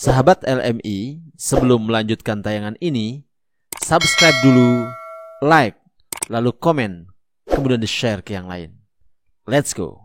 Sahabat LMI, sebelum melanjutkan tayangan ini, subscribe dulu, like, lalu komen, kemudian di-share ke yang lain. Let's go.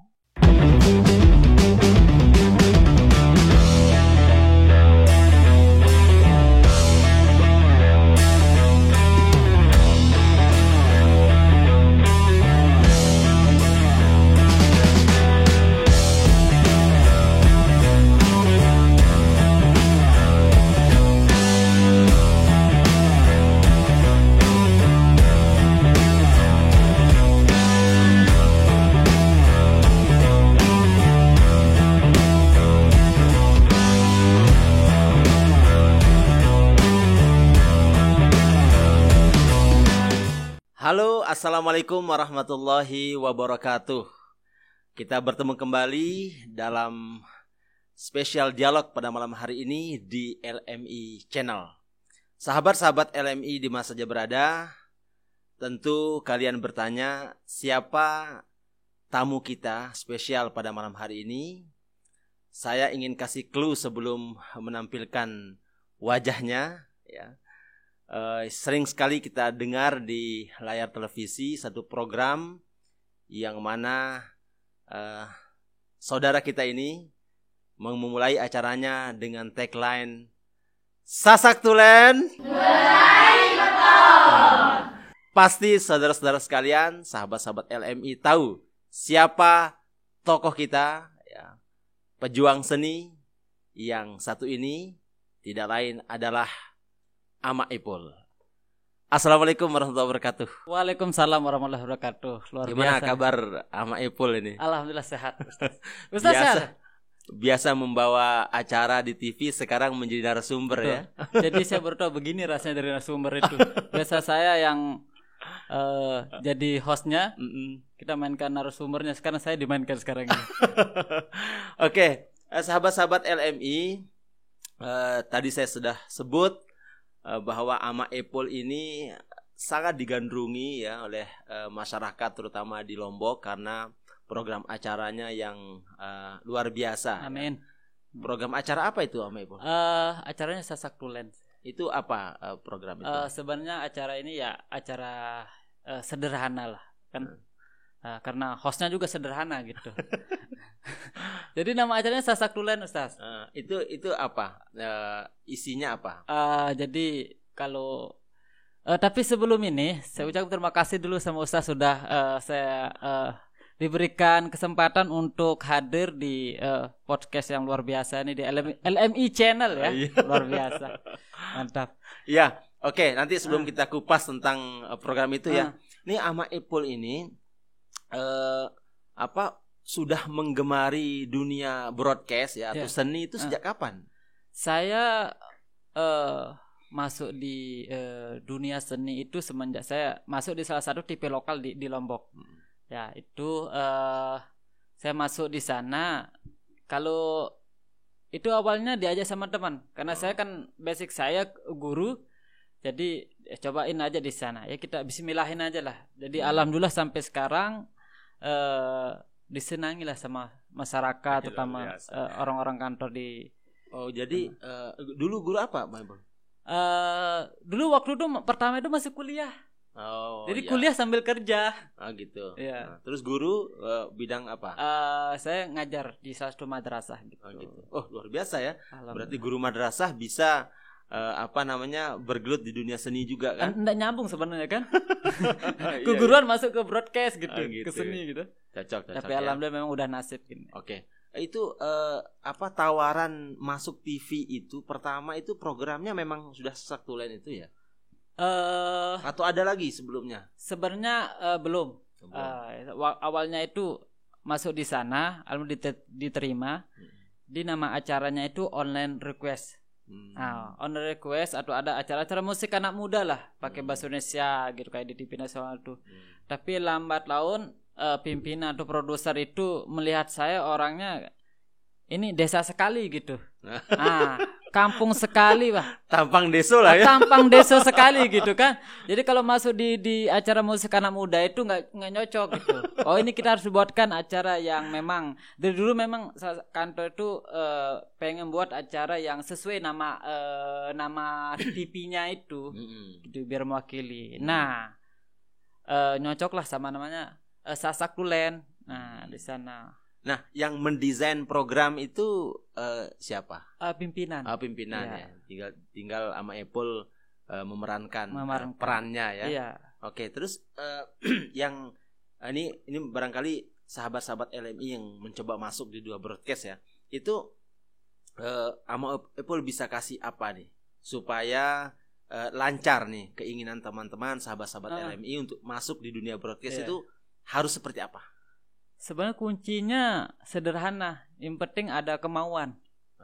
Halo, assalamualaikum warahmatullahi wabarakatuh. Kita bertemu kembali dalam spesial dialog pada malam hari ini di LMI Channel. Sahabat-sahabat LMI di mana saja berada, tentu kalian bertanya siapa tamu kita spesial pada malam hari ini. Saya ingin kasih clue sebelum menampilkan wajahnya, ya. Sering sekali kita dengar di layar televisi satu program yang mana saudara kita ini memulai acaranya dengan tagline Sasak Tulen. Pasti saudara-saudara sekalian, sahabat-sahabat LMI tahu siapa tokoh kita, ya, pejuang seni yang satu ini tidak lain adalah Ama Ipul. Assalamualaikum warahmatullahi wabarakatuh. Waalaikumsalam warahmatullahi wabarakatuh. Luar Gimana biasa. kabar Ama Ipul ini? Alhamdulillah sehat, Ustaz. Ustaz sehat. Biasa membawa acara di TV, sekarang menjadi narasumber. Betul. Ya. Jadi saya baru tahu begini rasanya dari narasumber itu. Biasa saya yang jadi hostnya, kita mainkan narasumbernya. Sekarang saya dimainkan sekarang ini. Oke, sahabat-sahabat LMI, tadi saya sudah sebut bahwa Ama Ipul ini sangat digandrungi ya oleh masyarakat terutama di Lombok karena program acaranya yang luar biasa. Amin. Ya. Program acara apa itu Ama Ipul? Acaranya Sasak Tulen. Itu apa program itu? Sebenarnya acara ini ya acara sederhana lah kan. Karena hostnya juga sederhana gitu. Jadi nama acaranya Sasak Tulen, Ustaz. Itu apa? Isinya apa? Jadi kalau tapi sebelum ini saya ucapkan terima kasih dulu sama Ustaz sudah saya diberikan kesempatan untuk hadir di podcast yang luar biasa ini di LMI Channel ya. Luar biasa. Mantap. Ya, oke, nanti sebelum kita kupas tentang program itu ya. Ini Ama Ipul ini sudah menggemari dunia broadcast ya atau seni itu sejak kapan? Saya masuk di dunia seni itu semenjak saya masuk di salah satu TV lokal di Lombok. Ya, itu saya masuk di sana. Kalau itu awalnya diajak sama teman karena saya kan basic saya guru. Jadi cobain aja di sana. Ya kita bismillahin aja lah. Jadi alhamdulillah sampai sekarang disenangi lah sama masyarakat, terutama orang-orang kantor di. Oh jadi dulu guru apa, Mbak Ipul? Dulu waktu itu pertama itu masih kuliah. Oh. Jadi kuliah sambil kerja. Ah gitu. Ya. Nah, terus guru bidang apa? Saya ngajar di salah satu madrasah gitu. Oh gitu. Oh luar biasa ya. Berarti guru madrasah bisa bergelut di dunia seni juga kan? Nggak nyambung sebenarnya kan? Keguruan masuk ke broadcast gitu, ke seni gitu. Cocok. Tapi alhamdulillah memang udah nasib gini. Oke. Itu tawaran masuk TV itu pertama itu programnya memang sudah Sasak Tulen itu ya? Atau ada lagi sebelumnya? Sebenarnya belum. Awalnya itu masuk di sana, alhamdulillah diterima. Di nama acaranya itu online request. On request atau ada acara-acara musik anak muda lah pakai bahasa Indonesia gitu kayak di TV nasional tuh. Tapi lambat laun pimpinan atau produser itu melihat saya orangnya ini desa sekali gitu. kampung sekali, Pak. Tampang deso lah ya. Tampang desa sekali gitu kan. Jadi kalau masuk di acara musik anak muda itu nggak nyocok gitu. Oh, ini kita harus buatkan acara yang memang dari dulu memang kantor itu pengen buat acara yang sesuai nama TV-nya itu, gitu biar mewakili. Nah, nyocok lah sama namanya Sasak Tulen. Nah, di sana. Nah, yang mendesain program itu siapa? Pimpinan. Pimpinan ya. Tinggal sama Apple memerankan perannya ya. Iya. Oke, terus yang ini barangkali sahabat-sahabat LMI yang mencoba masuk di dua broadcast ya. Itu sama Apple bisa kasih apa nih supaya lancar nih keinginan teman-teman sahabat-sahabat LMI untuk masuk di dunia broadcast itu harus seperti apa? Sebenarnya kuncinya sederhana, yang penting ada kemauan.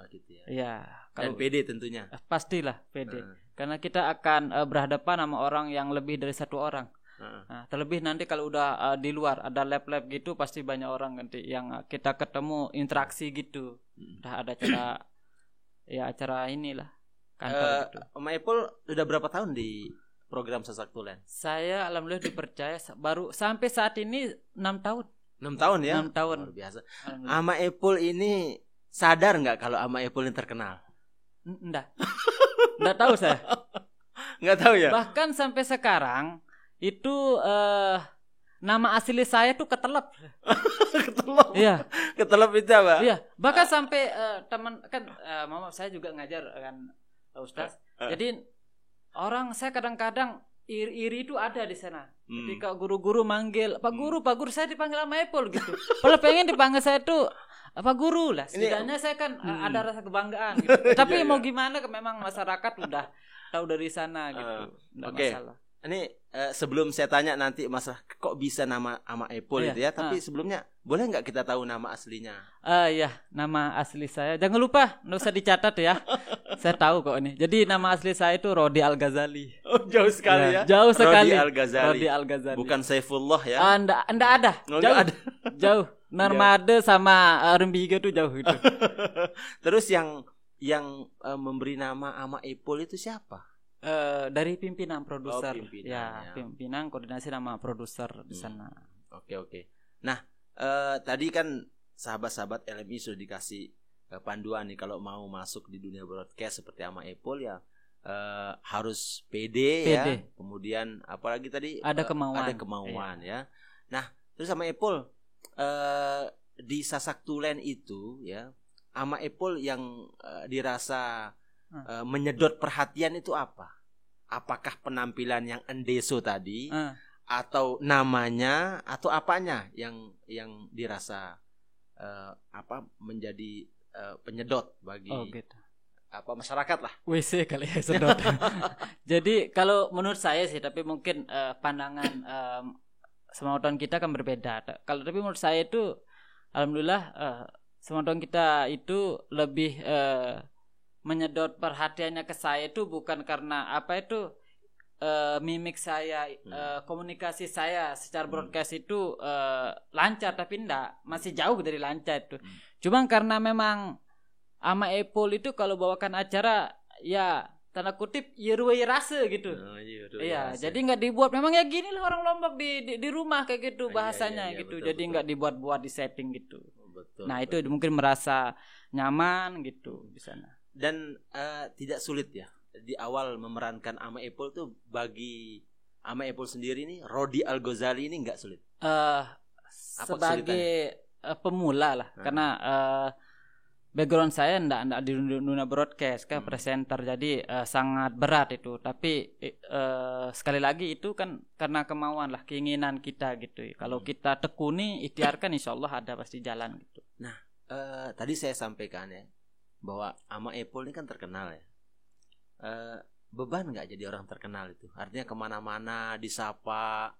Gitu ya. Ya, dan PD tentunya. Pastilah PD. Karena kita akan berhadapan sama orang yang lebih dari satu orang. Nah, terlebih nanti kalau udah di luar ada lab-lab gitu, pasti banyak orang nanti yang kita ketemu interaksi gitu. Udah ada acara inilah kantor gitu. Om Apple udah berapa tahun di program Sasak Tulen? Saya alhamdulillah dipercaya baru sampai saat ini 6 tahun. 6 tahun ya? 6 tahun. Luar biasa. Ama Apple ini sadar nggak kalau Ama Apple ini terkenal? Enggak. Enggak tahu saya. Nggak tahu ya? Bahkan sampai sekarang itu nama asli saya tuh ketelep. Ketelep? Iya. Ketelep itu apa? Iya. Bahkan sampai teman kan mama saya juga ngajar kan Ustaz. Jadi saya kadang-kadang iri itu ada di sana. Ketika guru-guru manggil Pak Guru saya dipanggil sama Apple gitu. Kalau pengen dipanggil saya tuh Pak Guru lah. Setidaknya saya kan ada rasa kebanggaan gitu. Tapi mau gimana, memang masyarakat udah tahu dari sana gitu. Oke. Ini sebelum saya tanya nanti masalah kok bisa nama sama Apple itu ya, tapi sebelumnya boleh nggak kita tahu nama aslinya? Ya, nama asli saya jangan lupa, nggak usah dicatat ya. Saya tahu kok ini. Jadi nama asli saya itu Rodi Al-Ghazali. Oh, jauh sekali ya. Jauh sekali. Rodi Al-Ghazali. Bukan Saifullah ya? Enggak ada. Jauh. Ada. Jauh. Narmada sama Rembiga tuh jauh gitu. Terus yang memberi nama ama Apple itu siapa? Dari pimpinan produser. Pimpinan, pimpinan koordinasi nama produser di sana. Oke. Nah, tadi kan sahabat-sahabat LMI sudah dikasih panduan nih kalau mau masuk di dunia broadcast seperti sama Apple ya harus PD ya. Kemudian apalagi tadi ada kemauan ya. Nah, terus sama Apple di Sasak Tulen itu ya, sama Apple yang dirasa menyedot perhatian itu apa? Apakah penampilan yang endeso tadi atau namanya atau apanya yang dirasa menjadi penyedot bagi masyarakat lah? WC kali ya sedot. Jadi kalau menurut saya sih, tapi mungkin pandangan semua kita kan berbeda. Tapi menurut saya itu alhamdulillah semua kita itu lebih menyedot perhatiannya ke saya itu bukan karena mimik saya, komunikasi saya secara broadcast itu lancar, tapi masih jauh dari lancar itu. Cuma karena memang ama Apple itu kalau bawakan acara ya tanda kutip yeruwe rasa gitu. Iya, jadi nggak dibuat, memang ya gini lah orang Lombok di rumah kayak gitu bahasanya gitu. Betul, jadi nggak dibuat-buat di setting gitu. Nah, itu mungkin merasa nyaman gitu di sana. Dan tidak sulit ya di awal memerankan ama Apple tuh, bagi ama Apple sendiri nih, Rodi Al-Ghazali ini nggak sulit? Sebagai pemula lah, karena background saya ndak di dunia broadcast kan, presenter, jadi sangat berat itu. Tapi sekali lagi itu kan karena kemauan lah, keinginan kita gitu. Kalau kita tekuni, ikhtiarkan, insya Allah ada pasti jalan gitu. Nah, tadi saya sampaikan ya bahwa ama Apple ini kan terkenal ya. Beban nggak jadi orang terkenal itu? Artinya kemana-mana disapa,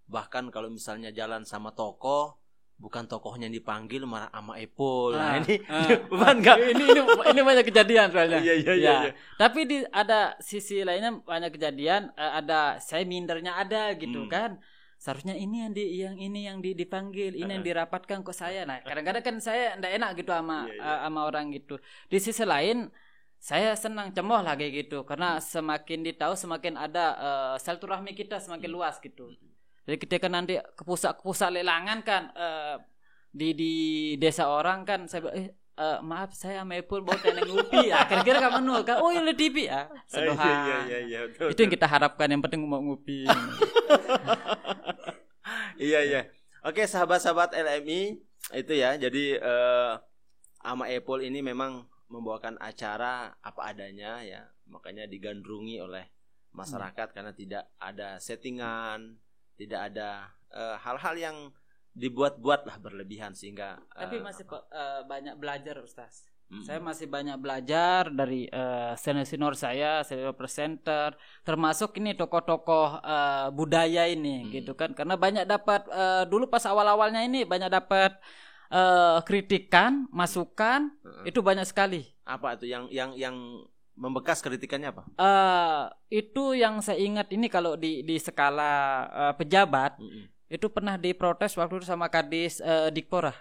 bahkan kalau misalnya jalan sama tokoh, bukan tokohnya yang dipanggil malah ama Apple. Nah, ini beban nggak? Ini banyak kejadian soalnya. Iya. Tapi ada sisi lainnya banyak kejadian. Ada saya mindernya ada gitu kan. Seharusnya ini yang dipanggil, ini yang dirapatkan kok saya. Nah, kadang-kadang kan saya enggak enak gitu sama orang gitu. Di sisi lain, saya senang cemoh lah kayak gitu karena semakin ditahu semakin ada silaturahmi kita semakin luas gitu. Jadi ketika nanti ke pusat lelangan kan di desa orang kan saya maaf saya Maipul bawa teneng upi ya kira-kira kamu nul kan ini TV ya sedohan. Iya, itu yang kita harapkan yang penting mau ngupi. Iya. Oke, sahabat-sahabat LMI itu ya. Jadi Ama Epul ini memang membawakan acara apa adanya ya, makanya digandrungi oleh masyarakat karena tidak ada settingan, tidak ada hal-hal yang dibuat-buat lah berlebihan sehingga tapi masih banyak belajar Ustaz. Saya masih banyak belajar dari senior saya, senior presenter, termasuk ini tokoh-tokoh budaya ini gitu kan. Karena banyak dapat dulu pas awal-awalnya ini banyak dapat kritikan, masukan, itu banyak sekali. Apa itu yang membekas kritikannya apa? Itu yang saya ingat ini kalau di skala pejabat itu pernah diprotes waktu itu sama Kadis Dikpora,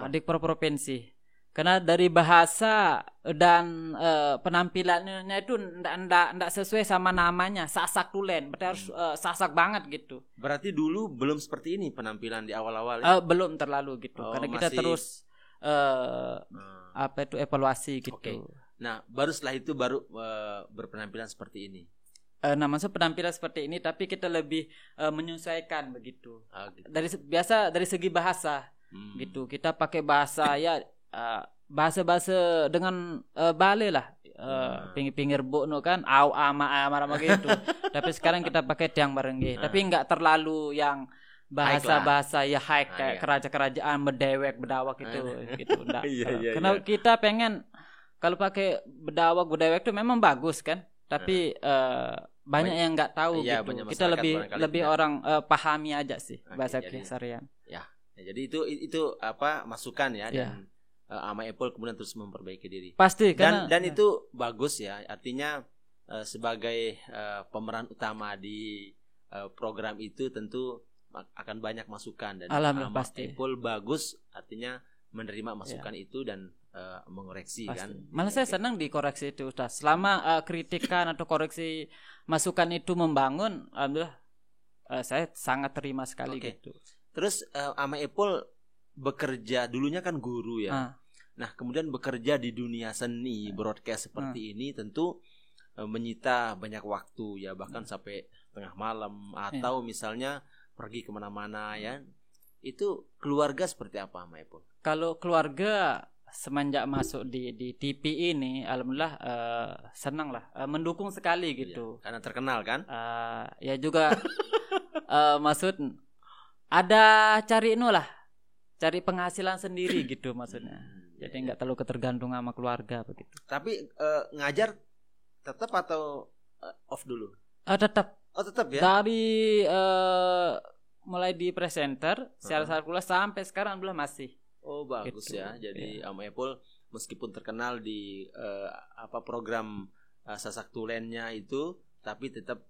Dikpor provinsi. Karena dari bahasa dan penampilannya itu ndak sesuai sama namanya, Sasak Tulen. Berarti harus sasak banget gitu. Berarti dulu belum seperti ini penampilan di awal-awal ya? Belum terlalu gitu. Karena kita terus evaluasi gitu. Okay. Nah, baru setelah itu baru berpenampilan seperti ini. Nah, maksud penampilan seperti ini tapi kita lebih menyesuaikan begitu. Gitu. Dari segi bahasa gitu. Kita pakai bahasa ya bahasa dengan Bale lah, pinggir bukno kan au ama gitu. Tapi sekarang kita pakai tiang barengge, tapi enggak terlalu yang bahasa ya high kayak kerajaan bedewek bedawak gitu enggak. Karena kita pengen kalau pakai bedewek itu memang bagus kan, tapi banyak yang enggak tahu gitu. Kita lebih orang pahami aja sih bahasa keseharian. Ya, jadi itu apa masukan ya. Dan Ama Epul kemudian terus memperbaiki diri. Pasti dan itu bagus ya. Artinya sebagai pemeran utama di program itu tentu akan banyak masukan dan Ama Epul bagus artinya menerima masukan itu dan mengoreksi. Pasti. Kan. Malah saya senang dikoreksi itu Ustaz. Selama kritikan atau koreksi masukan itu membangun, alhamdulillah saya sangat terima sekali gitu. Terus Ama Epul bekerja dulunya kan guru ya. Nah, kemudian bekerja di dunia seni broadcast seperti ini tentu menyita banyak waktu ya, bahkan sampai tengah malam atau misalnya pergi kemana-mana ya. Itu keluarga seperti apa Ama Epul? Kalau keluarga semenjak masuk di TV ini, alhamdulillah senang lah, mendukung sekali gitu. Karena terkenal kan? Ya juga maksud ada cari penghasilan sendiri gitu maksudnya. Jadi nggak terlalu ketergantungan sama keluarga begitu. Tapi ngajar tetap atau off dulu? Tetap. Oh tetap ya? Dari mulai di presenter secara kuliah sampai sekarang belum masih. Oh bagus gitu. Ya. Jadi Ama Epul meskipun terkenal di program Sasak Tulennya itu, tapi tetap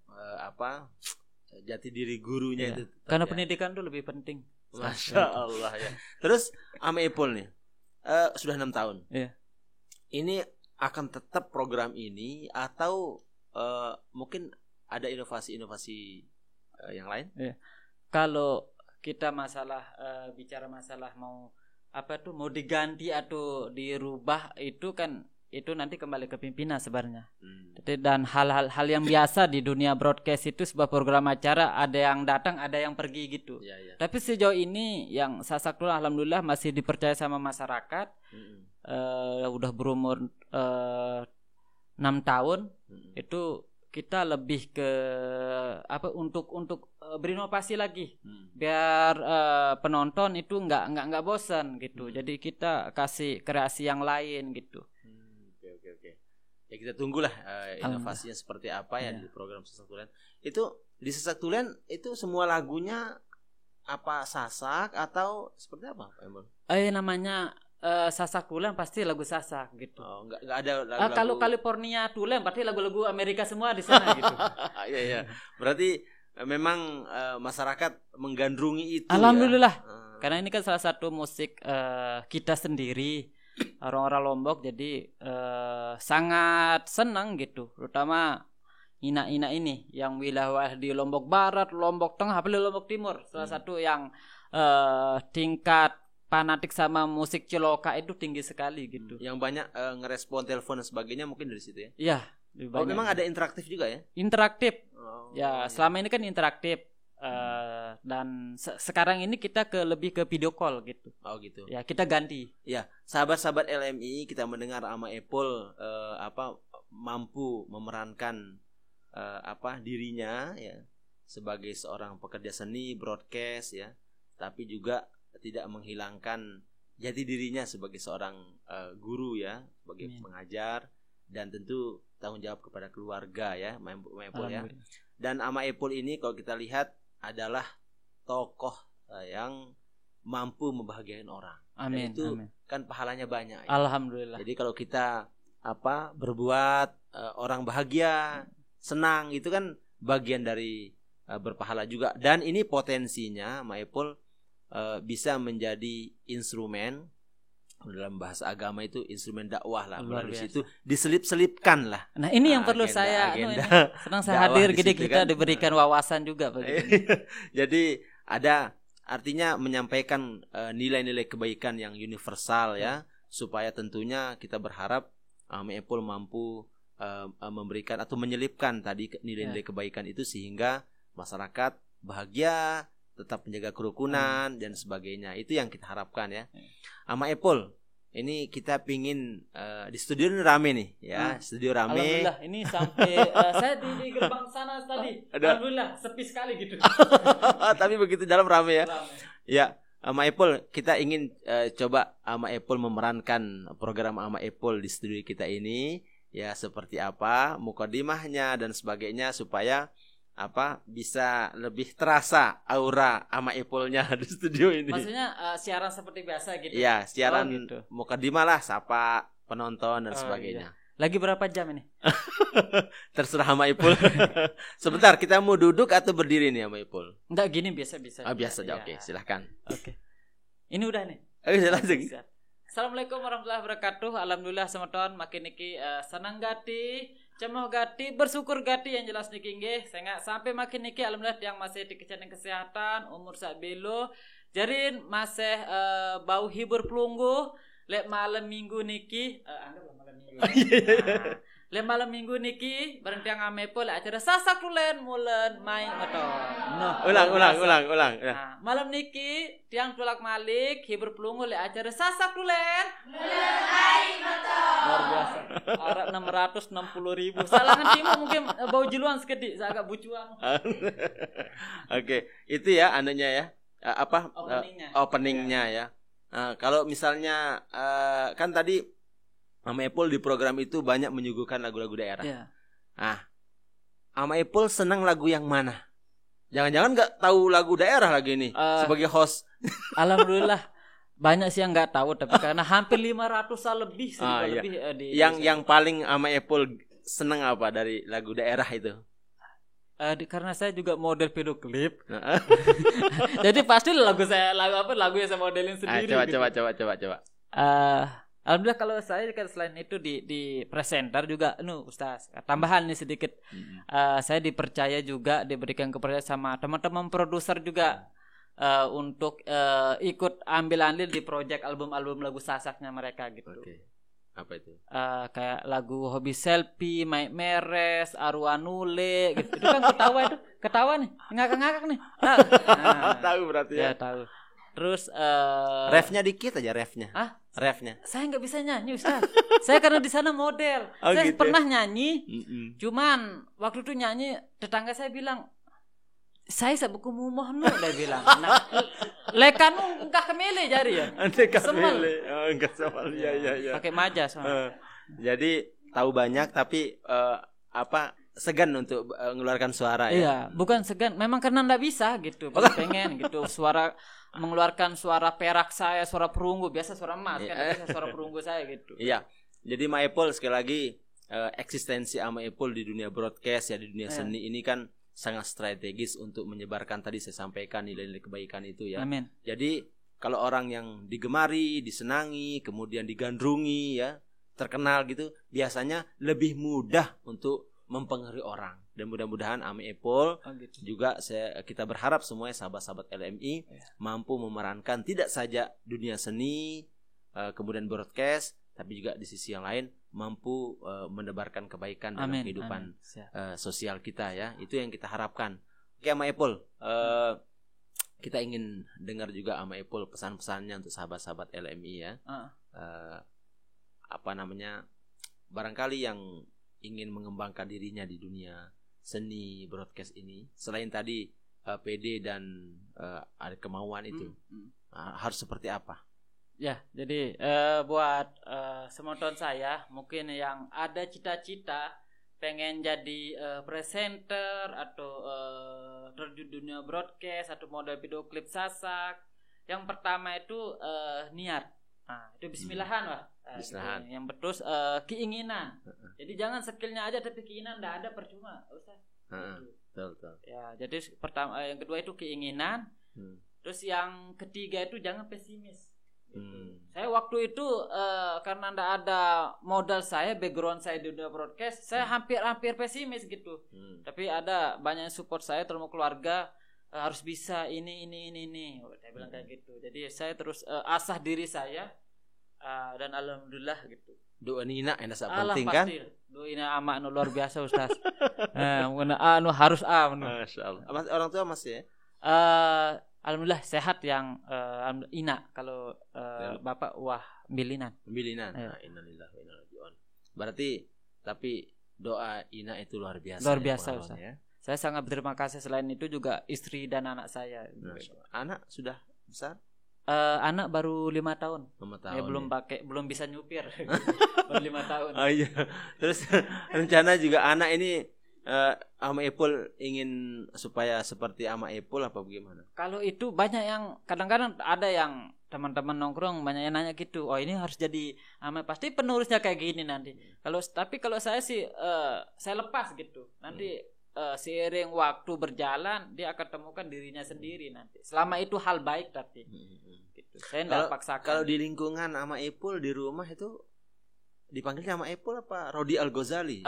jati diri gurunya itu. Karena pendidikan itu lebih penting. Masya Allah ya. Terus Ama Epul nih sudah 6 tahun. Iya. Ini akan tetap program ini atau mungkin ada inovasi-inovasi yang lain? Iya. Kalau kita bicara masalah mau diganti atau dirubah itu kan itu nanti kembali ke pimpinan sebenarnya. Dan hal-hal yang biasa di dunia broadcast itu sebuah program acara ada yang datang ada yang pergi gitu. Tapi sejauh ini yang Sasak Tulen alhamdulillah masih dipercaya sama masyarakat. Udah berumur 6 tahun. Itu kita lebih ke untuk berinovasi lagi biar penonton itu nggak bosan gitu. Jadi kita kasih kreasi yang lain gitu. Oke. Ya kita tunggulah inovasinya seperti apa ya di program Sasak Tulen. Itu di Sasak Tulen itu semua lagunya apa Sasak atau seperti apa? Namanya Sasak Tulen pasti lagu Sasak gitu. Oh, enggak ada lagu-lagu. Kalau California Tulen berarti lagu-lagu Amerika semua di sana gitu. Iya. Berarti memang masyarakat menggandrungi itu. Alhamdulillah. Karena ini kan salah satu musik kita sendiri. orang-orang Lombok, jadi sangat senang gitu, terutama ina-ina ini yang wilayah di Lombok Barat, Lombok Tengah, apalagi Lombok Timur, salah satu yang tingkat fanatik sama musik Ciloka itu tinggi sekali gitu. Yang banyak ngerespon telepon dan sebagainya mungkin dari situ ya. Iya. Oh, memang ada interaktif juga ya? Interaktif. Oh, ya, selama ini kan interaktif. Dan sekarang ini kita lebih ke video call gitu. Oh gitu. Ya, kita ganti. Ya, sahabat-sahabat LMI, kita mendengar Ama Apple mampu memerankan dirinya ya sebagai seorang pekerja seni broadcast ya, tapi juga tidak menghilangkan jati dirinya sebagai seorang guru ya, sebagai pengajar, dan tentu tanggung jawab kepada keluarga ya, Ama Apple ya. Dan Ama Apple ini kalau kita lihat adalah tokoh yang mampu membahagiakan orang. Amin. Dan itu amin. kan pahalanya banyak. Ya? Alhamdulillah. Jadi kalau kita berbuat orang bahagia, senang, itu kan bagian dari berpahala juga. Dan ini potensinya Ama Apple bisa menjadi instrumen, dalam bahasa agama itu instrumen dakwah lah. Melalui situ diselip-selipkan lah. Nah ini yang perlu saya senang saya hadir gini, kita kan diberikan wawasan juga bagi. Jadi ada artinya menyampaikan nilai-nilai kebaikan yang universal ya, supaya tentunya kita berharap Ama Apple mampu memberikan atau menyelipkan tadi nilai-nilai kebaikan itu sehingga masyarakat bahagia, tetap menjaga kerukunan dan sebagainya. Itu yang kita harapkan ya. Ama Apple, ini kita pingin di studio ini rame nih ya, studio rame. Alhamdulillah, ini sampai saya di gerbang sana tadi. Alhamdulillah, sepi sekali gitu. Tapi begitu dalam rame ya. Ya, Ama Apple, kita ingin coba Ama Apple memerankan program Ama Apple di studio kita ini ya, seperti apa mukadimahnya dan sebagainya, supaya bisa lebih terasa aura Ama Apple-nya di studio ini. Maksudnya siaran seperti biasa gitu. Iya, siaran gitu. mukadimah lah, sapa penonton dan sebagainya. Iya. Lagi berapa jam ini? Terserah Ama Apple. Sebentar, kita mau duduk atau berdiri nih Ama Apple? Enggak, gini biasa-biasa. Biasa aja, ya. oke, silahkan. Oke. Ini udah nih. Langsung. Assalamualaikum warahmatullahi wabarakatuh. Alhamdulillah semeton makin niki senang gati, cemoh gati, bersyukur gati yang jelas niki nggih. Saya sampai makin niki alhamdulillah yang masih di kesehatan, umur sak belo, jarin masih bau hibur pelunggu, lek malam minggu niki, anggaplah malam minggu. Lek malam minggu niki bareng tiang Amepo lek acara sasak tulen mulen main motor. Ulang. Nah, malam niki tiang tulak malik hibur pelungu lek acara sasak tulen mulen main motor. Luar biasa. Arek 660.000. Salangan timu mungkin bau jeluan sekedik, agak bucuan. Oke, itu ya anunya ya. Openingnya ya. Kalau misalnya kan tadi Ama Apple di program itu banyak menyuguhkan lagu-lagu daerah. Yeah. Ama Apple senang lagu yang mana? Jangan-jangan nggak tahu lagu daerah lagi nih sebagai host. Alhamdulillah banyak sih yang nggak tahu, tapi karena hampir 500 lebih lebih yang paling Ama Apple senang apa dari lagu daerah itu? Karena saya juga model video klip. Jadi pasti lagu yang saya modelin sendiri. Coba. Alhamdulillah kalau saya kan selain itu di presenter juga Ustaz. Tambahan nih sedikit. Saya dipercaya juga, diberikan kepercayaan sama teman-teman produser juga untuk ikut ambil andil di proyek album-album lagu sasaknya mereka gitu. Oke. Apa itu? Kayak lagu Hobi Selfie, Maik Meres, Arwanule gitu. Itu kan ketawa nih. Ngakak-ngakak nih. Tahu berarti ya. Ya, tahu. Terus refnya dikit aja refnya. Refnya. Saya nggak bisa nyanyi Ustaz. Saya karena di sana model. Saya gitu? Pernah nyanyi. Cuman waktu itu nyanyi tetangga saya bilang, saya sabuku mumoh nu dia bilang. Nah, lekanu engkah kemele jari ya. Kemele. Enggak semal. Ya. Pakai majas. Jadi tahu banyak tapi segan untuk mengeluarkan suara ya. Iya, bukan segan, memang karena enggak bisa gitu. Pengen gitu mengeluarkan suara perak saya, suara perunggu, biasa suara emas kan, biasa suara perunggu saya gitu. Iya. Jadi Ama Apple sekali lagi eksistensi Ama Apple di dunia broadcast ya, di dunia seni ini kan sangat strategis untuk menyebarkan tadi saya sampaikan nilai-nilai kebaikan itu ya. Amin. Jadi kalau orang yang digemari, disenangi, kemudian digandrungi ya, terkenal gitu, biasanya lebih mudah untuk mempengaruhi orang. Dan mudah-mudahan Ama Epul juga kita berharap semua sahabat-sahabat LMI mampu memerankan tidak saja dunia seni, kemudian broadcast, tapi juga di sisi yang lain mampu menebarkan kebaikan dalam kehidupan sosial kita ya. Itu yang kita harapkan. Oke Ama Epul, kita ingin dengar juga Ama Epul pesan-pesannya untuk sahabat-sahabat LMI ya. Barangkali yang ingin mengembangkan dirinya di dunia seni broadcast ini, selain tadi PD dan ada kemauan itu, harus seperti apa? Ya, jadi buat semonton saya mungkin yang ada cita-cita pengen jadi presenter atau terjun dunia broadcast atau model video klip sasak, yang pertama itu niat. Nah, itu bismillahan lah. Bismillahan. Yang terus keinginan. Jadi jangan skillnya aja tapi keinginan enggak ada percuma, Ustaz. Betul. Ya, jadi pertama, yang kedua itu keinginan. Terus yang ketiga itu jangan pesimis. Saya waktu itu karena enggak ada modal saya, background saya di dunia broadcast, saya hampir pesimis gitu. Tapi ada banyak yang support saya, terutama keluarga, harus bisa ini. Saya bilang kayak gitu. Jadi saya terus asah diri saya, dan alhamdulillah gitu. Doa Nina yang penting kan? Doa Nina amak luar biasa Ustaz. Harus Masya Allah. Orang tua masih ya? Alhamdulillah sehat yang Ina. Kalau Bapak bilinan. Nah, innalillahi wa inna ilaihi raji'un. Berarti tapi doa Ina itu luar biasa. Luar biasa Ustaz. Ya? Saya sangat berterima kasih. Selain itu juga istri dan anak saya. Anak sudah besar? Anak baru 5 tahun. 5 tahun. Ya, belum bisa nyupir. Baru 5 tahun. Oh iya. Terus rencana juga anak ini Ama Epul ingin supaya seperti Ama Epul apa bagaimana? Kalau itu banyak yang kadang-kadang ada yang teman-teman nongkrong banyak yang nanya gitu. Oh ini harus jadi Ama, pasti penerusnya kayak gini nanti. Kalau saya sih saya lepas gitu. Nanti seiring waktu berjalan dia akan temukan dirinya sendiri nanti. Selama itu hal baik tapi gitu. Saya enggak paksakan. Kalau di lingkungan Ama Epul di rumah itu dipanggilnya Ama Epul apa Rodi Al Ghazali?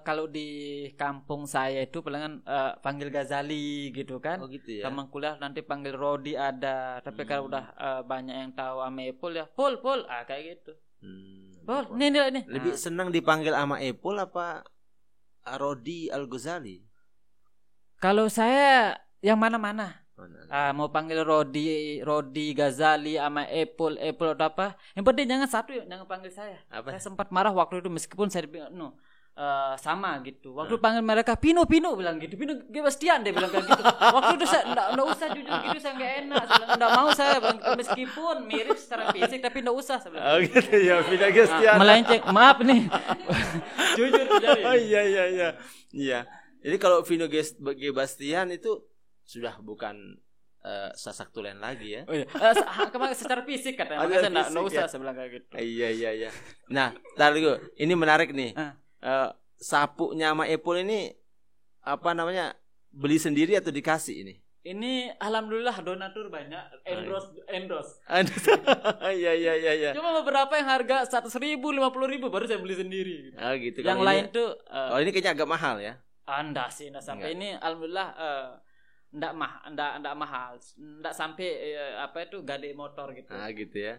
Kalau di kampung saya itu palingan panggil Ghazali gitu kan. Oh gitu ya. Teman kuliah nanti panggil Rodi ada. Tapi kalau udah banyak yang tahu Ama Epul ya Pul kayak gitu. Pul ini. Lebih senang dipanggil Ama Epul apa Rodi Al Ghazali? Kalau saya yang mana-mana. Mau panggil Rodi Ghazali sama Epul atau apa. Yang penting jangan panggil saya. Apa? Saya sempat marah waktu itu meskipun saya sama gitu. Waktu panggil mereka Pino bilang gitu. Pino Gebastian dia bilang kayak gitu. Waktu itu saya enggak usah jujur gitu, saya enggak enak. Saya enggak mau saya bilang gitu. Meskipun mirip secara fisik tapi enggak usah saya bilang. Oh gitu ya, Pino Gebastian. Melenceng. Maaf nih. Jujur jadi. Oh iya. Iya. Jadi kalau Vino Gebastian itu sudah bukan Sasak Tulen lagi ya. Oh iya. Kemarin secara fisik katanya. Makanya saya enggak usah saya bilang kayak gitu. Iya. Nah, tadi ini menarik nih. Sapunya sama Epul ini apa namanya? Beli sendiri atau dikasih ini? Ini alhamdulillah donatur banyak, endorse. Iya. Cuma beberapa yang harga 100.000, 50.000 baru saya beli sendiri. Oh gitu. Yang lain tuh ini kayaknya agak mahal ya. Enggak sampai ini alhamdulillah enggak mahal. Enggak sampai gade motor gitu. Gitu ya.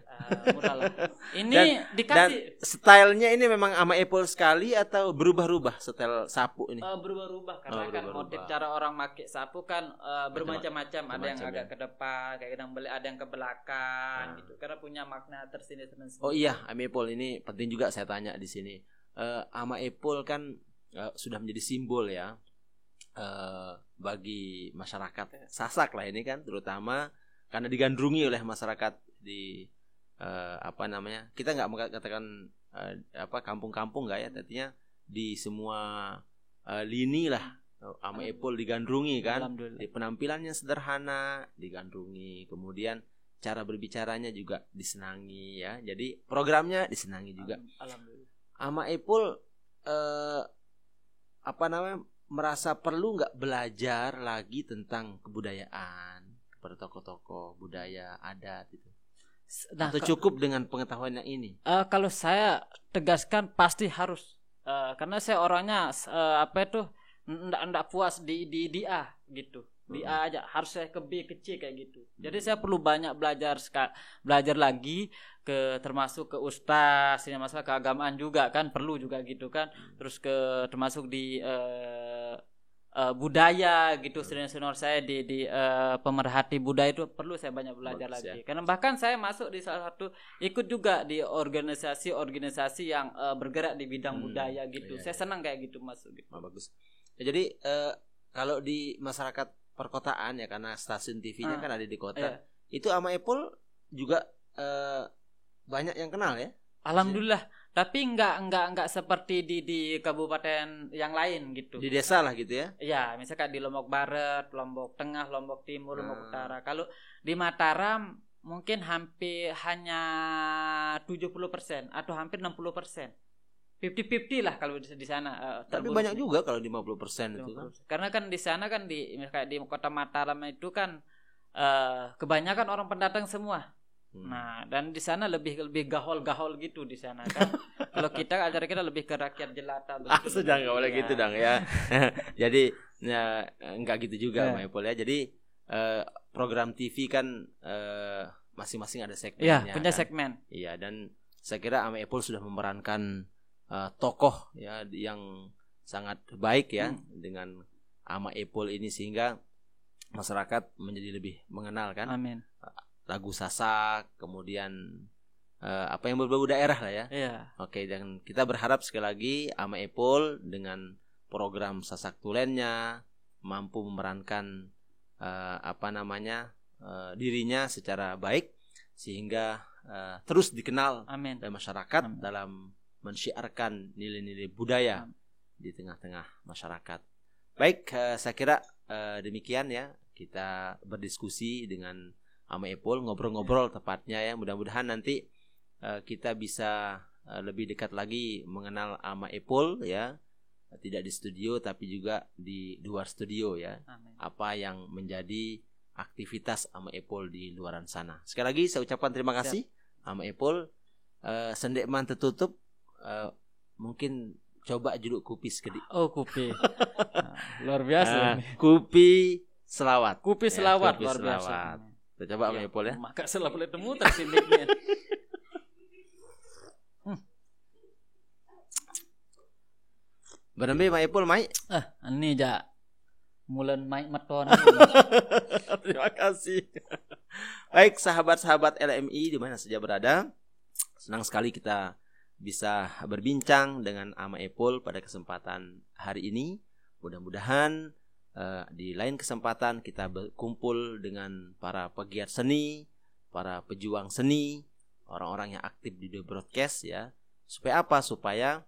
Murah lah. Ini dikasih. Dan stylenya ini memang sama Epul sekali atau berubah-ubah style sapu ini? Berubah-ubah karena kan motif cara orang pakai sapu kan bermacam-macam. Ada yang agak ke depan, kayak ada yang ke belakang gitu. Karena punya makna tersendiri. Oh iya, Ama Epul ini penting juga saya tanya di sini. Ama Epul kan sudah menjadi simbol ya bagi masyarakat Sasak lah ini kan, terutama karena digandrungi oleh masyarakat di kita nggak mengatakan kampung-kampung nggak ya, artinya di semua lini lah Ama Epul digandrungi kan, di penampilannya sederhana digandrungi, kemudian cara berbicaranya juga disenangi ya, jadi programnya disenangi juga. Alhamdulillah. Ama Epul merasa perlu nggak belajar lagi tentang kebudayaan kepada tokoh-tokoh budaya adat itu? Nah, atau cukup dengan pengetahuan yang ini? kalau saya tegaskan pasti harus, karena saya orangnya ndak puas di A gitu, di A aja, harus saya ke B, ke C kayak gitu. Jadi saya perlu banyak belajar lagi, termasuk ke ustaz, yang masalah keagamaan juga kan perlu juga gitu kan, terus termasuk di budaya gitu, senior saya di pemerhati budaya itu perlu saya banyak belajar lagi. Karena bahkan saya masuk di salah satu, ikut juga di organisasi yang bergerak di bidang budaya gitu. Saya senang kayak gitu masuk gitu. Bagus. Ya, jadi kalau di masyarakat perkotaan ya, karena stasiun TV-nya kan ada di kota, itu Ama Epul juga banyak yang kenal ya. Alhamdulillah. Tapi enggak seperti di kabupaten yang lain gitu. Di desa lah gitu ya. Iya, misalkan di Lombok Barat, Lombok Tengah, Lombok Timur, Lombok Utara. Kalau di Mataram mungkin hampir hanya 70% atau hampir 60%. 50-50 lah kalau di sana. Tapi banyak juga kalau 50% itu kan. Karena kan di sana kan misalkan di kota Mataram itu kan kebanyakan orang pendatang semua. Nah, dan di sana lebih gahol-gahol gitu di sana kan. Kalau acara kita lebih ke rakyat jelata. Sudah nggak boleh gitu dong ya. Jadi nggak gitu juga Ama Epul ya. Jadi program TV kan masing-masing ada segmennya. Iya, punya kan? segmen. Iya, dan saya kira Ama Epul sudah memerankan tokoh ya yang sangat baik ya dengan Ama Epul ini, sehingga masyarakat menjadi lebih mengenal kan. Amin. Lagu Sasak, kemudian apa yang berbau daerah lah ya. Iya. Oke, dan kita berharap sekali lagi Ama Epul dengan program Sasak Tulennya mampu memerankan dirinya secara baik, sehingga terus dikenal oleh masyarakat dalam mensyiarkan nilai-nilai budaya di tengah-tengah masyarakat. Baik, saya kira demikian ya, kita berdiskusi dengan Ama Epul, ngobrol-ngobrol tepatnya ya. Mudah-mudahan nanti kita bisa lebih dekat lagi mengenal Ama Epul ya, tidak di studio tapi juga di luar studio ya. Amin. Apa yang menjadi aktivitas Ama Epul di luaran sana. Sekali lagi saya ucapkan terima kasih Ama Epul. Sendekman tertutup, mungkin coba judul Kupi Sekedik. Oh, Kupi. Luar biasa. Kupi Selawat. Kupi Selawat, Kupi luar Selawat. biasa. Kita coba Ama Epul ya. Maka salah boleh temu tersintiknya. Berembe Ama Epul mai. Ini ja. Mulan mai meton. Terima kasih. Baik, sahabat-sahabat LMI di mana saja berada, senang sekali kita bisa berbincang dengan Ama Epul pada kesempatan hari ini. Mudah-mudahan di lain kesempatan kita berkumpul dengan para pegiat seni, para pejuang seni, orang-orang yang aktif di The Broadcast ya. Supaya apa? Supaya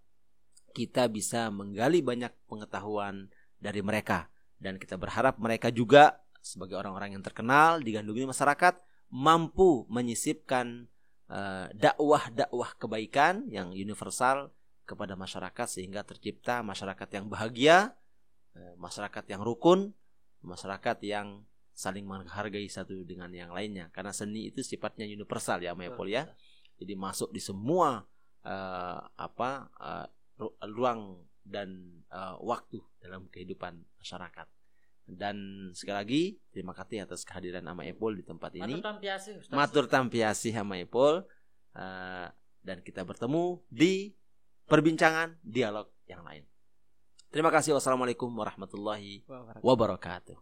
kita bisa menggali banyak pengetahuan dari mereka, dan kita berharap mereka juga sebagai orang-orang yang terkenal digandrungi masyarakat mampu menyisipkan dakwah kebaikan yang universal kepada masyarakat, sehingga tercipta masyarakat yang bahagia, masyarakat yang rukun, masyarakat yang saling menghargai satu dengan yang lainnya. Karena seni itu sifatnya universal ya Ama Epul ya. Jadi masuk di semua ruang dan waktu dalam kehidupan masyarakat. Dan sekali lagi terima kasih atas kehadiran Ama Epul di tempat ini. Matur tampiasih Ama Epul. Dan kita bertemu di perbincangan dialog yang lain. Terima kasih. Wassalamualaikum warahmatullahi wabarakatuh.